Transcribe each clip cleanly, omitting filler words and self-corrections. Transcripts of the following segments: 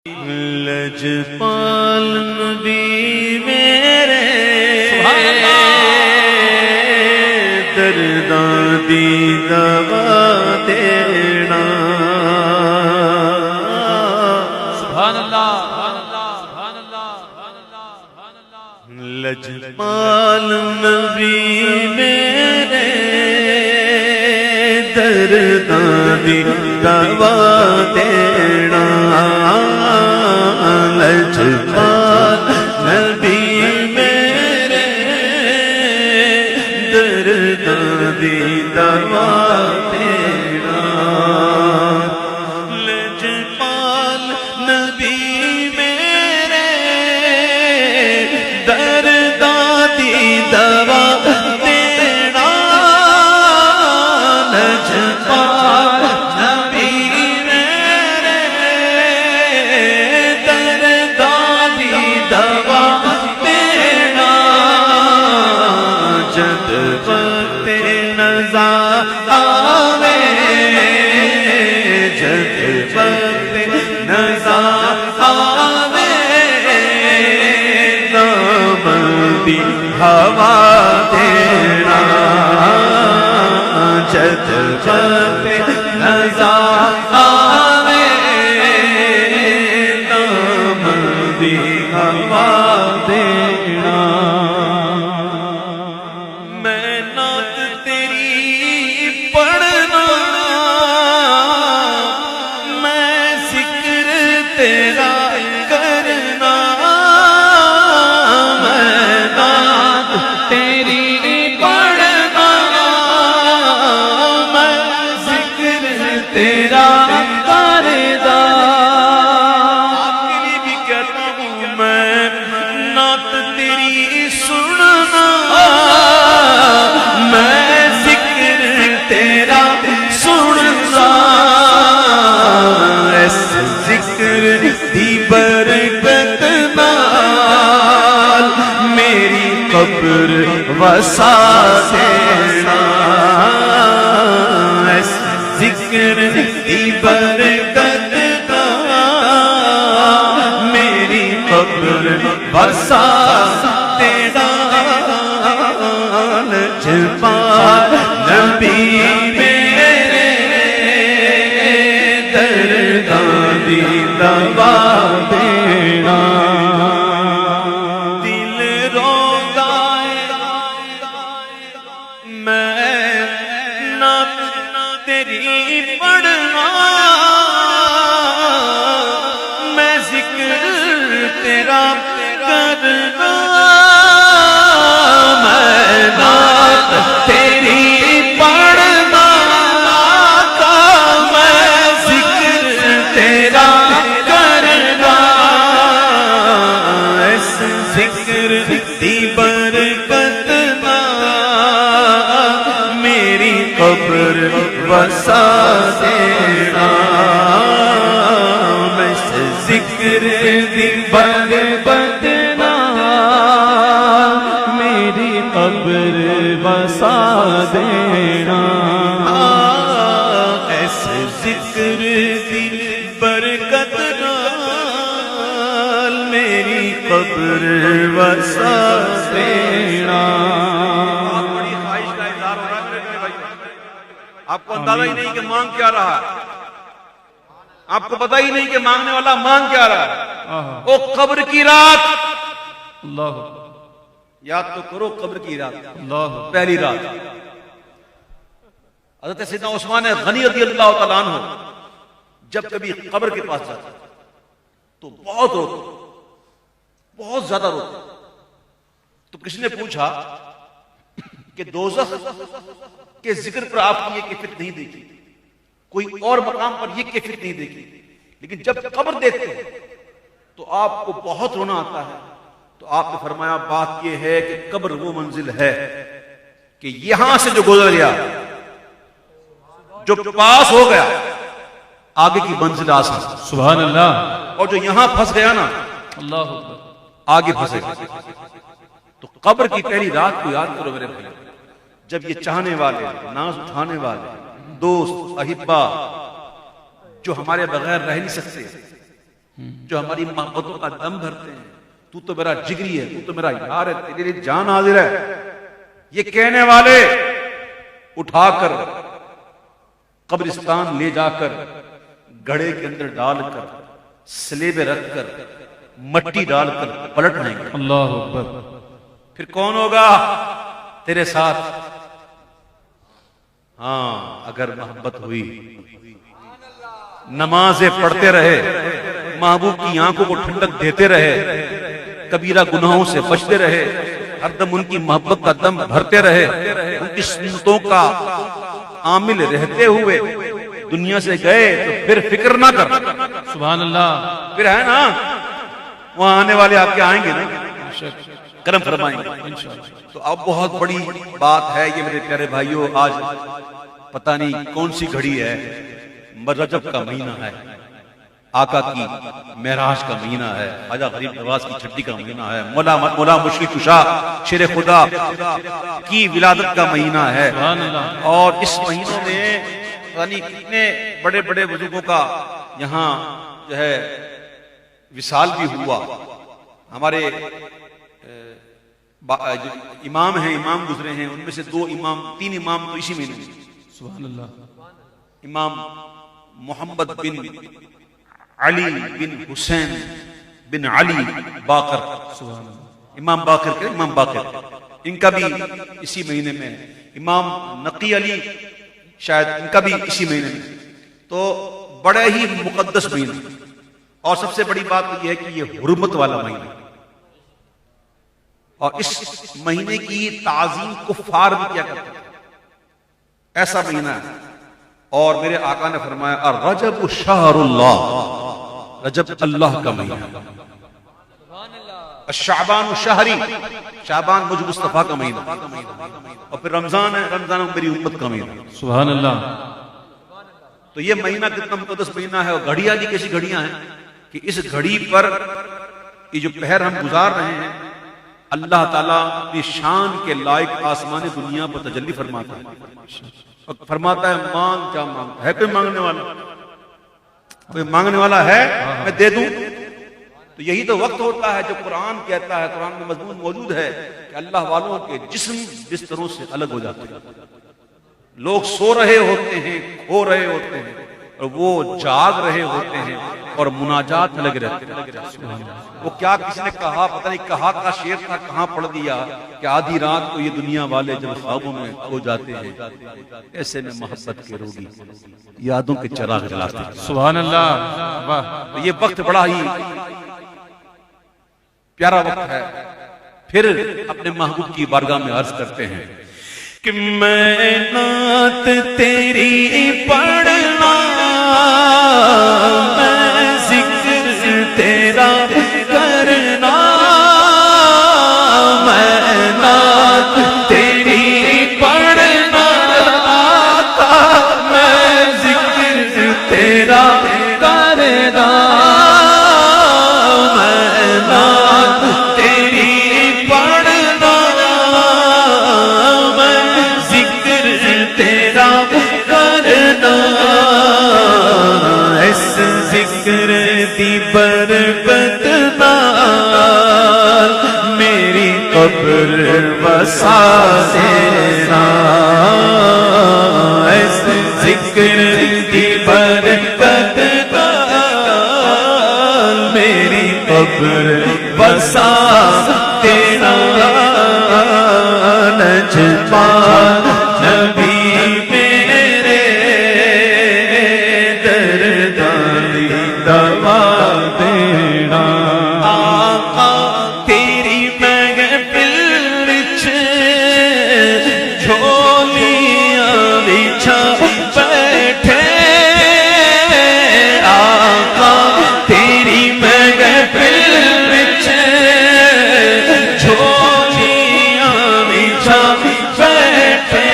लजपाल नबी मेरे दर्दां दी दवा देना। सुभान अल्लाह, सुभान अल्लाह, सुभान अल्लाह। लजपाल नबी मेरे दर्दां दी दवा देना। लजपाल नबी मेरे दर्दां दी दवा देना। लजपाल नबी मेरे दर्दां दी दवा देना। लजपाल नबी मेरे दर्दां दी दवा देना। जद वक्त नज़ा आवे, जद वक्त नज़ा आवे, दामदी हवा देना। जद वक्त नज़ा आवे, दामदी हवा देना। मैं नात तेरी पढ़ना, मैं जिक्र तेरा करना। मैं नात तेरी पढ़ना, मैं जिक्र तेरा करना। आपके लिए भी कहता हूँ, मैं नात तेरी सुनना, मैं जिक्र तेरा सुनना। इस जिक्र दी बरकत नाल मेरी कब्र वसा देना। इस जिक्र दी बरकत नाल मेरी कब्र वसा देना। लजपाल नबी मेरे दर्दां दी दवा देना। दिल रोंदा मैं नात तेरी पढ़ना, मैं जिक्र तेरा करना। मैं नात तेरी पढ़ना, मैं जिक्र तेरा करना। इस जिक्र दी बरकत नाल मेरी कब्र वसा देना। इस जिक्र दी बरकत नाल मेरी कब्र वसा देना। इस जिक्र दी बरकत नाल मेरी कब्र वसा देना। बड़ी ख्वाहिश का इज़हार हो रहा है मेरे भाई। आपको अंदाजा ही नहीं कि मांग क्या रहा है, आपको पता ही नहीं कि मांगने वाला मांग क्या रहा है। ओ कब्र की रात, अल्लाह याद तो करो कब्र की रात, अल्लाह पहली रात। हज़रत सैयदना उस्मान गनी रज़ियल्लाहु तआला अन्हु जब कभी कब्र के पास जाते तो बहुत रोते, बहुत ज्यादा रोते। तो किसी ने पूछा कि दोज़ख के जिक्र पर आपने ये कैफियत नहीं देखी, कोई और मकाम पर ये कैफियत नहीं देखी, लेकिन जब कब्र देखते हैं तो आपको बहुत रोना आता है। तो आपने फरमाया बात यह है कि कब्र वो मंजिल है कि यहां से जो गुजर गया, जो पास हो गया, आगे की मंजिल आसान। सुभान अल्लाह। और जो यहां फंस गया ना, अल्लाह आगे फंसेगा। तो कब्र की पहली रात को याद करो मेरे भाई, जब ये चाहने वाले, नाज उठाने वाले, दोस्त, अहिब्बा जो हमारे बगैर रह नहीं सकते, जो हमारी मोहब्बतों का दम भरते हैं। तू तो मेरा जिगरी है, तू तो मेरा यार है, तेरे लिए जान हाजिर है, ये कहने वाले उठाकर कब्रिस्तान ले जाकर घड़े के अंदर डालकर स्लेबे रखकर मट्टी डालकर पलट आएंगे। अल्लाह अकबर। फिर कौन होगा तेरे साथ? हाँ, अगर मोहब्बत हुई, नमाजें पढ़ते रहे, महबूब की आंखों को ठंडक देते रहे, कबीरा गुनाहों से बचते रहे, हरदम उनकी मोहब्बत का दम भरते रहे, उनकी सुन्नतों का आमिल रहते हुए दुनिया से गए तो फिर फिक्र ना कर। सुभान अल्लाह। फिर है ना, वहां आने वाले आपके आएंगे ना, करम फरमाएंगे। तो अब बहुत बड़ी बात है ये मेरे प्यारे भाइयों, आज पता नहीं कौन सी घड़ी है, रजब का महीना है, आका की मेराज का महीना है, ख्वाजा गरीब नवाज की छठी का महीना है, मौला मुश्किल कुशा शेर खुदा की विलादत का महीना है। और इस महीनों में यानी कितने बड़े बड़े बुजुर्गों का यहाँ जो है विसाल भी हुआ। हमारे जो इमाम हैं, इमाम गुजरे हैं, उनमें से तीन इमाम तो इसी महीने में। सुभान अल्लाह। इमाम मोहम्मद बिन अली बिन हुसैन बिन अली बाकर, इमाम बाकर के इमाम बाकर, इनका भी इसी महीने में। इमाम नकी अली शायद इनका भी इसी महीने में। तो बड़े ही मुकद्दस महीना, और सबसे बड़ी बात यह है कि यह हुर्मत वाला महीना, और इस महीने की ताजीम कुफ्फार भी क्या करते हैं, ऐसा महीना है। और मेरे आका ने फरमाया, और रजब शहरुल्लाह, रजब अल्लाह का महीना, शाबान शहरी, शाबान मुझ मुस्तफा का महीना, और फिर रमजान है, रमजान मेरी उम्मत का महीना। सुभान अल्लाह। तो ये महीना कितना मुकद्दस महीना है। और घड़ियां भी कैसी घड़ियां हैं कि इस घड़ी पर ये जो पहर हम गुजार रहे हैं, अल्लाह ताला अपनी शान के लायक आसमानी दुनिया पर तजल्ली फरमाता है, और फरमाता है मांग क्या मांगता है। कोई मांगने वाला, कोई मांगने वाला है, मैं दे दूं। तो यही तो वक्त होता है जो कुरान कहता है, कुरान में मजमून मौजूद है कि अल्लाह वालों के जिस्म बिस्तरों से अलग हो जाते हैं। लोग सो रहे होते हैं, खो रहे होते हैं, और वो जाग रहे होते हैं और मुनाजात में लगे रहते हैं। वो क्या किसी ने कहा, पता नहीं कहा का शेर था, कहां पढ़ दिया कि आधी रात को ये दुनिया वाले जब ख्वाबों में खो जाते हैं, ऐसे में मोहब्बत के रोगी यादों के चिराग जलाते हैं। सुभान अल्लाह। वाह। तो ये वक्त बड़ा ही प्यारा वक्त है। फिर अपने महबूब की बारगाह में अर्ज करते हैं कि मैं नात तेरी पढ़ना, मैं जिक्र तेरा करना, मैं नात तेरी पढ़ना, मैं जिक्र तेरा करना, मैं नात तेरी पढ़ना, मैं जिक्र तेरा करना। इस जिक्र दी बरकत नाल मेरी कब्र बसा देना, इस जिक्र दी बरकत नाल मेरी कब्र बसा देना। नजमान नबी मेरे दर्दानी दवा देना। आका तेरी महफिल विच झोलियां बिछा बैठे, आका तेरी महफिल विच झोलियां बिछा बैठे।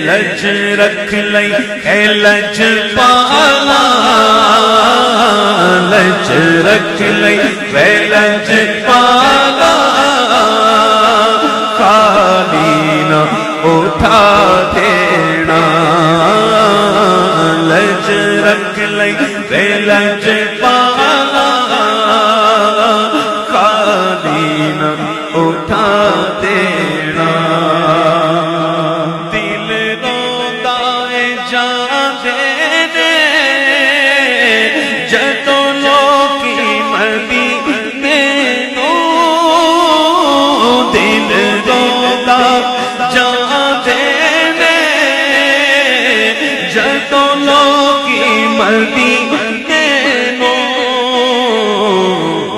लज रख लई है लज पाला, लज रख लई है लज पाला, खाली न उठा देना। लज रख लई है लजपाला खाली न उठा देना दिल रोंदा जांदे ने जदों लोकी मदीने नूं दिल रोंदा जांदे ने जदों लोकी मदीने नूं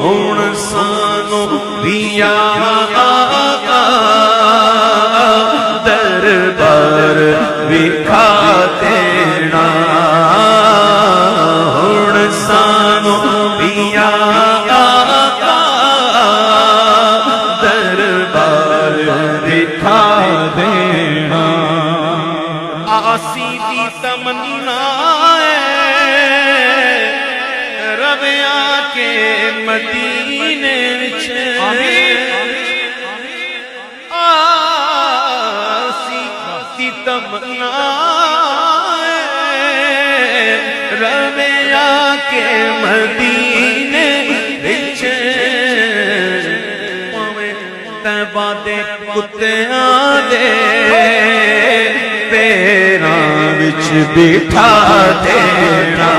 हुण सानू भी आका दरबार विखा देना हुण सानू भी आका दरबार विखा देना आसी दी तमन्ना रविया के मदीने विच आसी दी तमन्ना रविया के मदीने विच तैबा दे कुत्तियां दे पैरां विच बिठा देना